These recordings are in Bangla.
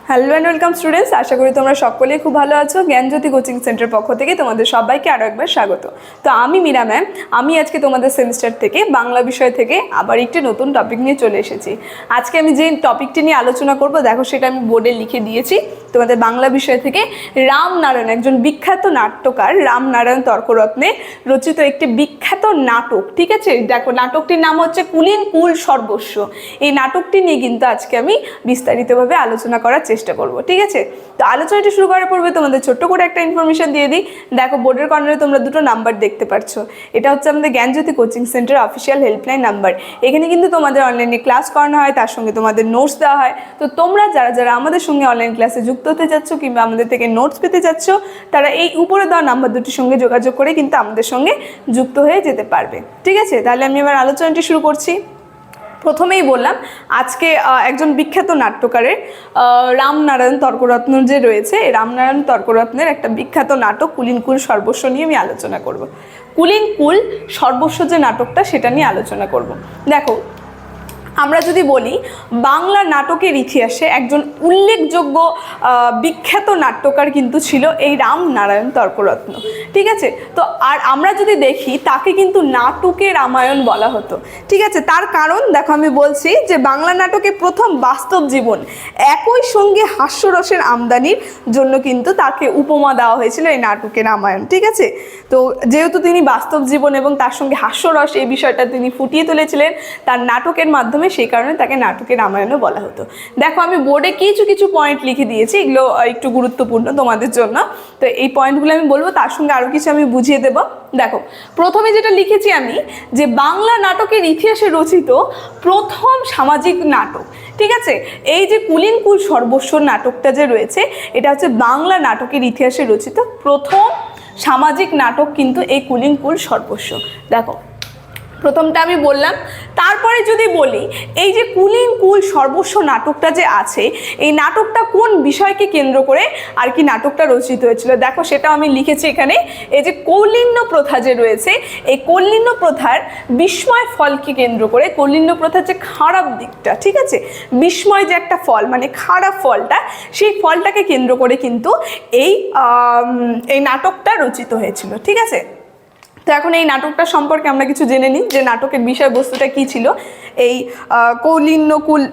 হ্যালো অ্যান্ড ওয়েলকাম স্টুডেন্টস, আশা করি তোমরা সকলেই খুব ভালো আছো। জ্ঞানজ্যোতি কোচিং সেন্টার পক্ষ থেকে তোমাদের সবাইকে আরও একবার স্বাগত। তো আমি মীরা ম্যাম, আমি আজকে তোমাদের সেমিস্টার থেকে বাংলা বিষয় থেকে আবার একটি নতুন টপিক নিয়ে চলে এসেছি। আজকে আমি যে টপিকটি নিয়ে আলোচনা করব, দেখো সেটা আমি বোর্ডে লিখে দিয়েছি। তোমাদের বাংলা বিষয় থেকে রামনারায়ণ, একজন বিখ্যাত নাট্যকার রামনারায়ণ তর্করত্নে রচিত একটি বিখ্যাত নাটক, ঠিক আছে। দেখো নাটকটির নাম হচ্ছে কুলীন কুল সর্বস্ব। এই নাটকটি নিয়ে কিন্তু আজকে আমি বিস্তারিতভাবে আলোচনা করার চেষ্টা করব, ঠিক আছে। তো আলোচনাটি শুরু করার পূর্বে তোমাদের ছোট্ট করে একটা ইনফরমেশন দিয়ে দিই। দেখো বোর্ডের কর্নারে তোমরা দুটো নাম্বার দেখতে পাচ্ছ, এটা হচ্ছে আমাদের Gyanjyoti coaching centre official helpline number. এখানে কিন্তু তোমাদের অনলাইনে ক্লাস করানো হয়, তার সঙ্গে তোমাদের নোটস দেওয়া হয়। তো তোমরা যারা যারা আমাদের সঙ্গে অনলাইন ক্লাসে যুক্ত হতে যাচ্ছ কিংবা আমাদের থেকে নোটস পেতে যাচ্ছ, তারা এই উপরে দেওয়া নাম্বার দুটির সঙ্গে যোগাযোগ করে কিন্তু আমাদের সঙ্গে যুক্ত হয়ে যেতে পারবে, ঠিক আছে। তাহলে আমি এবার আলোচনাটি শুরু করছি। প্রথমেই বললাম আজকে একজন বিখ্যাত নাট্যকারের রামনারায়ণ তর্করত্ন যে রয়েছে, এই রামনারায়ণ তর্করত্নের একটা বিখ্যাত নাটক কুলীন কুল সর্বস্ব নিয়ে আমি আলোচনা করব। কুলীন কুল সর্বস্ব যে নাটকটা, সেটা নিয়ে আলোচনা করব। দেখো, আমরা যদি বলি বাংলা নাটকের ইতিহাসে একজন উল্লেখযোগ্য বিখ্যাত নাট্যকার কিন্তু ছিল এই রামনারায়ণ তর্করত্ন, ঠিক আছে। তো আর আমরা যদি দেখি, তাকে কিন্তু নাটকে রামায়ণ বলা হতো, ঠিক আছে। তার কারণ দেখো, আমি বলছি যে বাংলা নাটকে প্রথম বাস্তব জীবন একই সঙ্গে হাস্যরসের আমদানির জন্য কিন্তু তাকে উপমা দেওয়া হয়েছিল এই নাটকে রামায়ণ, ঠিক আছে। তো যেহেতু তিনি বাস্তব জীবন এবং তার সঙ্গে হাস্যরস এই বিষয়টা তিনি ফুটিয়ে তুলেছিলেন তার নাটকের মাধ্যমে, সেই কারণে তাকে নাটকের রামায়ণও বলা হতো। দেখো, আমি বোর্ডে কিছু কিছু পয়েন্ট লিখে দিয়েছি, এগুলো একটু গুরুত্বপূর্ণ তোমাদের জন্য। তো এই পয়েন্টগুলো আমি বলবো, তার সঙ্গে আরও কিছু আমি বুঝিয়ে দেব। দেখো, প্রথমে যেটা লিখেছি আমি, যে বাংলা নাটকের ইতিহাসে রচিত প্রথম সামাজিক নাটক, ঠিক আছে। এই যে কুলীন কুল সর্বস্ব নাটকটা যে রয়েছে, এটা হচ্ছে বাংলা নাটকের ইতিহাসে রচিত প্রথম সামাজিক নাটক কিন্তু এই কুলীন কুল সর্বস্ব। দেখো, প্রথমটা আমি বললাম। তারপরে যদি বলি, এই যে কুলীন কুল সর্বস্ব নাটকটা যে আছে, এই নাটকটা কোন বিষয়কে কেন্দ্র করে আর কি নাটকটা রচিত হয়েছিল, দেখো সেটাও আমি লিখেছি এখানে। এই যে কৌলিন্য প্রথা যে রয়েছে, এই কৌলিন্য প্রথার বিস্ময় ফলকে কেন্দ্র করে, কৌলিন্য প্রথার যে খারাপ দিকটা, ঠিক আছে, বিস্ময় যে একটা ফল, মানে খারাপ ফলটা, সেই ফলটাকে কেন্দ্র করে কিন্তু এই নাটকটা রচিত হয়েছিল, ঠিক আছে। তো এখন এই নাটকটা সম্পর্কে আমরা কিছু জেনে নিই, যে নাটকের বিষয়বস্তুটা কী ছিল। এই কৌলিন্য কুল,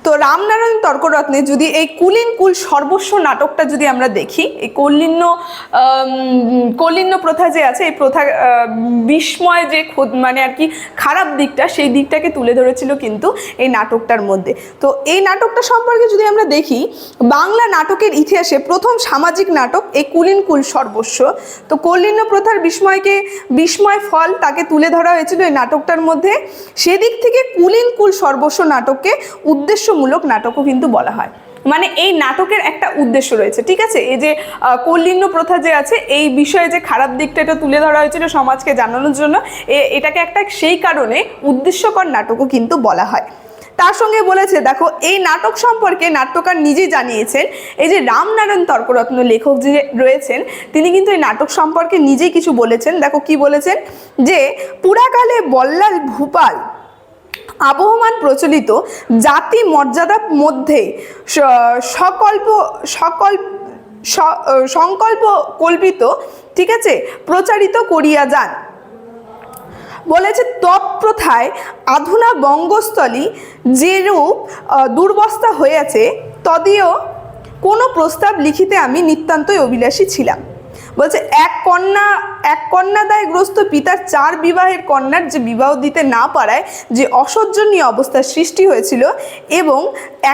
তো রামনারায়ণ তর্করত্নে যদি এই কুলীন কুল সর্বস্ব নাটকটা যদি আমরা দেখি, এই কৌলিন্য প্রথা যে আছে, এই প্রথা বিস্ময় যে মানে আর কি খারাপ দিকটা, সেই দিকটাকে তুলে ধরেছিল কিন্তু এই নাটকটার মধ্যে। তো এই নাটকটা সম্পর্কে যদি আমরা দেখি, বাংলা নাটকের ইতিহাসে প্রথম সামাজিক নাটক এই কুলীন কুল সর্বস্ব। তো কৌলিন্য প্রথার বিস্ময় ফল তাকে তুলে ধরা হয়েছিল এই নাটকটার মধ্যে। সেদিক থেকে কুলীন কুল সর্বস্ব নাটককে উদ্দেশ্যমূলক নাটকও কিন্তু বলা হয়। মানে এই নাটকের একটা উদ্দেশ্য রয়েছে, ঠিক আছে। এই যে কৌলিন্য প্রথা যে আছে, এই বিষয়ে যে খারাপ দিকটা এটা তুলে ধরা হয়েছিল সমাজকে জানানোর জন্য, এটাকে একটা সেই কারণে উদ্দেশ্যকর নাটকও কিন্তু বলা হয়। তার সঙ্গে বলেছে, দেখো এই নাটক সম্পর্কে নাট্যকার নিজেই জানিয়েছেন। এই যে রামনারায়ণ তর্করত্ন লেখক যে রয়েছেন, তিনি কিন্তু এই নাটক সম্পর্কে নিজেই কিছু বলেছেন। দেখো কি বলেছেন, যে পুরাকালে বল্লাল ভূপাল আবহমান প্রচলিত জাতি মর্যাদার মধ্যে সংকল্প কল্পিত, ঠিক আছে, প্রচারিত করিয়া যান। বলেছে, তৎপ্রথায় আধুনা বঙ্গস্থলী যেরূপ দুর্বস্থা হইয়াছে, তদীয় কোনো প্রস্তাব লিখিতে আমি নিতান্তই অভিলাষী ছিলাম। বলছে, এক কন্যাদায়গ্রস্ত পিতার 4 বিবাহের কন্যার যে বিবাহ দিতে না পারায় যে অসহ্যনীয় অবস্থার সৃষ্টি হয়েছিল, এবং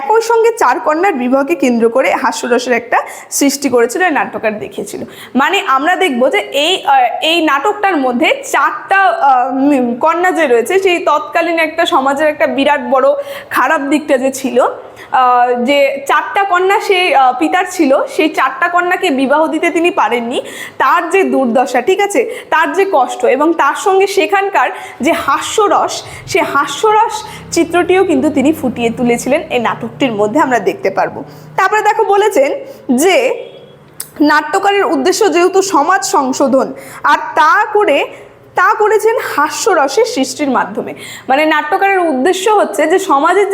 একই সঙ্গে 4 কন্যার বিবাহকে কেন্দ্র করে হাস্যরসের একটা সৃষ্টি করেছিল এই নাট্যকার দেখিয়েছিল। মানে আমরা দেখবো যে এই নাটকটার মধ্যে 4টা কন্যা যে রয়েছে, সেই তৎকালীন একটা সমাজের একটা বিরাট বড় খারাপ দিকটা যে ছিল, যে 4টা কন্যা সেই পিতার ছিল, সেই 4টা কন্যাকে বিবাহ দিতে তিনি পারেননি, তার যে দুর্দশা, ঠিক আছে, তার যে কষ্ট, এবং তার সঙ্গে সেখানকার যে হাস্যরস, সে হাস্যরস চিত্রটিও কিন্তু তিনি ফুটিয়ে তুলেছিলেন এই নাটকটির মধ্যে, আমরা দেখতে পারবো। তারপরে দেখো বলেছেন যে নাট্যকারের উদ্দেশ্য যেহেতু সমাজ সংশোধন, আর তা করে তা করেছেন হাস্যরসের সৃষ্টির মাধ্যমে। মানে নাট্যকারের উদ্দেশ্য হচ্ছে যে সমাজের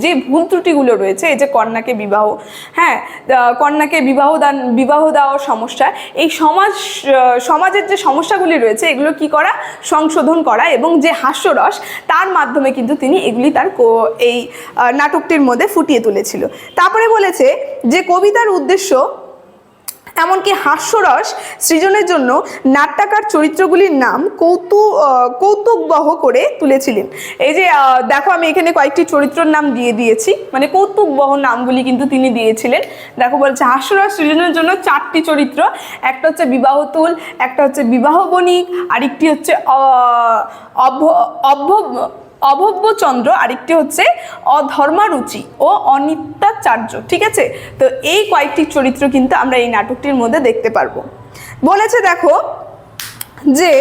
যে ভুল ত্রুটিগুলো রয়েছে, এই যে কন্যাকে বিবাহ, হ্যাঁ, কন্যাকে বিবাহ দেওয়ার সমস্যা, এই সমাজের যে সমস্যাগুলি রয়েছে এগুলো কি করা, সংশোধন করা, এবং যে হাস্যরস তার মাধ্যমে কিন্তু তিনি এগুলি তার এই নাটকটির মধ্যে ফুটিয়ে তুলেছিল। তারপরে বলেছে যে কবিতার উদ্দেশ্য এমনকি হাস্যরস সৃজনের জন্য নাট্যকার চরিত্রগুলির নাম কৌতুকবহ করে তুলেছিলেন। এই যে দেখো আমি এখানে কয়েকটি চরিত্রের নাম দিয়ে দিয়েছি, মানে কৌতুকবহ নামগুলি কিন্তু তিনি দিয়েছিলেন। দেখো বলছে হাস্যরস সৃজনের জন্য 4টি চরিত্র, একটা হচ্ছে বিবাহতুল, একটা হচ্ছে বিবাহ বণিক, আরেকটি হচ্ছে অভব্যচন্দ্র, আরেকটি হচ্ছে অধর্মারুচি ও অনিত্যাচার্য। ঠিক আছে, তো এই কয়েকটি চরিত্র কিন্তু আমরা এই নাটকটির মধ্যে দেখতে পারবো। বলেছে দেখো যে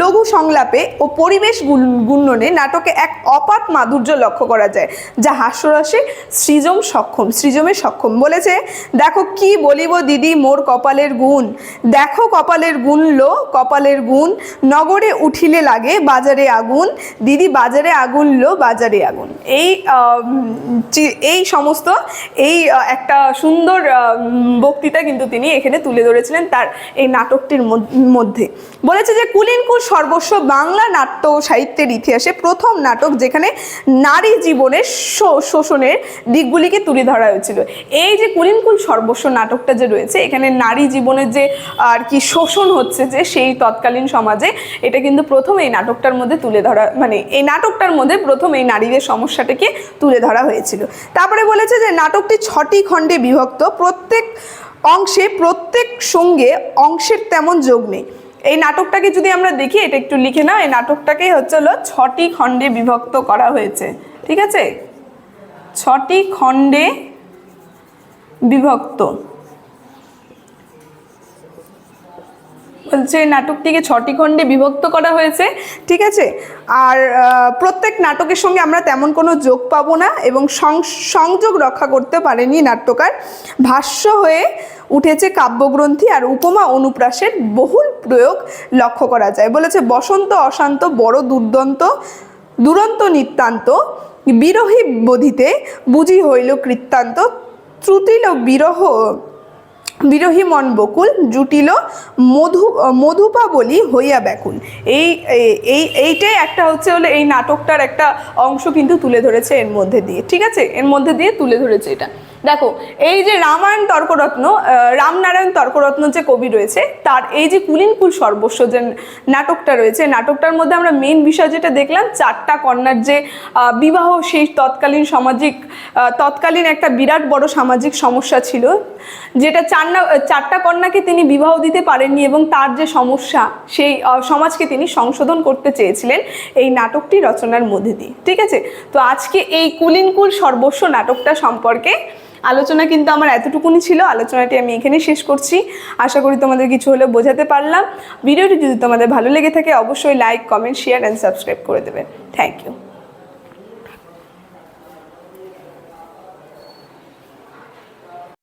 লঘু সংলাপে ও পরিবেশ গুণনে নাটকে এক অপাত মাধুর্য লক্ষ্য করা যায়, যা হাস্যরসে সৃজমে সক্ষম। বলেছে দেখো কি বলিব দিদি মোর কপালের গুণ, দেখো কপালের গুণ নগরে উঠিলে লাগে বাজারে আগুন, দিদি বাজারে আগুন বাজারে আগুন। এই সমস্ত একটা সুন্দর বক্তৃতা কিন্তু তিনি এখানে তুলে ধরেছিলেন তার এই নাটক মধ্যে। বলেছে যে কুলিনকুল সর্বস্ব বাংলা নাট্য সাহিত্যের ইতিহাসে প্রথম নাটক যেখানে নারী জীবনের শোষণের দিকগুলিকে তুলে ধরা হয়েছিল। এই যে কুলিনকুল সর্বস্ব নাটকটা যে রয়েছে, এখানে নারী জীবনের যে আর কি শোষণ হচ্ছে যে সেই তৎকালীন সমাজে, এটা কিন্তু প্রথম এই নাটকটার মধ্যে তুলে ধরা, মানে এই নাটকটার মধ্যে প্রথম এই নারীদের সমস্যাটাকে তুলে ধরা হয়েছিল। তারপরে বলেছে যে নাটকটি 6টি খণ্ডে বিভক্ত, প্রত্যেক অংশের তেমন যোগ নেই। এই নাটকটাকে যদি আমরা দেখি, এটা একটু লিখে নাও, এই নাটকটাকে হচ্ছে 6টি খণ্ডে বিভক্ত করা হয়েছে। ঠিক আছে, 6টি খণ্ডে বিভক্ত বলছে, নাটকটিকে 6টি খণ্ডে বিভক্ত করা হয়েছে। ঠিক আছে, আর প্রত্যেক নাটকের সঙ্গে আমরা তেমন কোনো যোগ পাবো না, এবং সংযোগ রক্ষা করতে পারেনি নাট্যকার। ভাষ্য হয়ে উঠেছে কাব্যগ্রন্থি আর উপমা অনুপ্রাসের বহুল প্রয়োগ লক্ষ্য করা যায়। বলেছে বসন্ত অশান্ত বড় দুরন্ত নিত্যান্ত, বিরহী বোধিতে বুঝি হইল কৃত্তান্ত, ত্রুটিল বিরহী মন বকুল, জুটিল মধুপা বলি হইয়া ব্যাকুল। এইটাই একটা হচ্ছে এই নাটকটার একটা অংশ কিন্তু তুলে ধরেছে এর মধ্যে দিয়ে। ঠিক আছে, এর মধ্যে দিয়ে তুলে ধরেছে এটা। দেখো এই যে রামনারায়ণ তর্করত্ন যে কবি রয়েছে, তার এই যে কুলিনকুল সর্বস্ব যে নাটকটা রয়েছে, নাটকটার মধ্যে আমরা মেন বিষয় যেটা দেখলাম, 4টা কন্যার যে বিবাহ, সেই তৎকালীন একটা বিরাট বড় সামাজিক সমস্যা ছিল, যেটা 4টা কন্যাকে তিনি বিবাহ দিতে পারেননি, এবং তার যে সমস্যা, সেই সমাজকে তিনি সংশোধন করতে চেয়েছিলেন এই নাটকটি রচনার মধ্যে দিয়ে। ঠিক আছে, তো আজকে এই কুলিনকুল সর্বস্ব নাটকটা সম্পর্কে আলোচনা কিন্তু আমার এতটুকুনি ছিল। আলোচনাটি আমি এখানেই শেষ করছি। আশা করি তোমাদের কিছু হলেও বোঝাতে পারলাম। ভিডিওটি যদি তোমাদের ভালো লেগে থাকে অবশ্যই like, comment, share and subscribe করে দেবে। Thank you.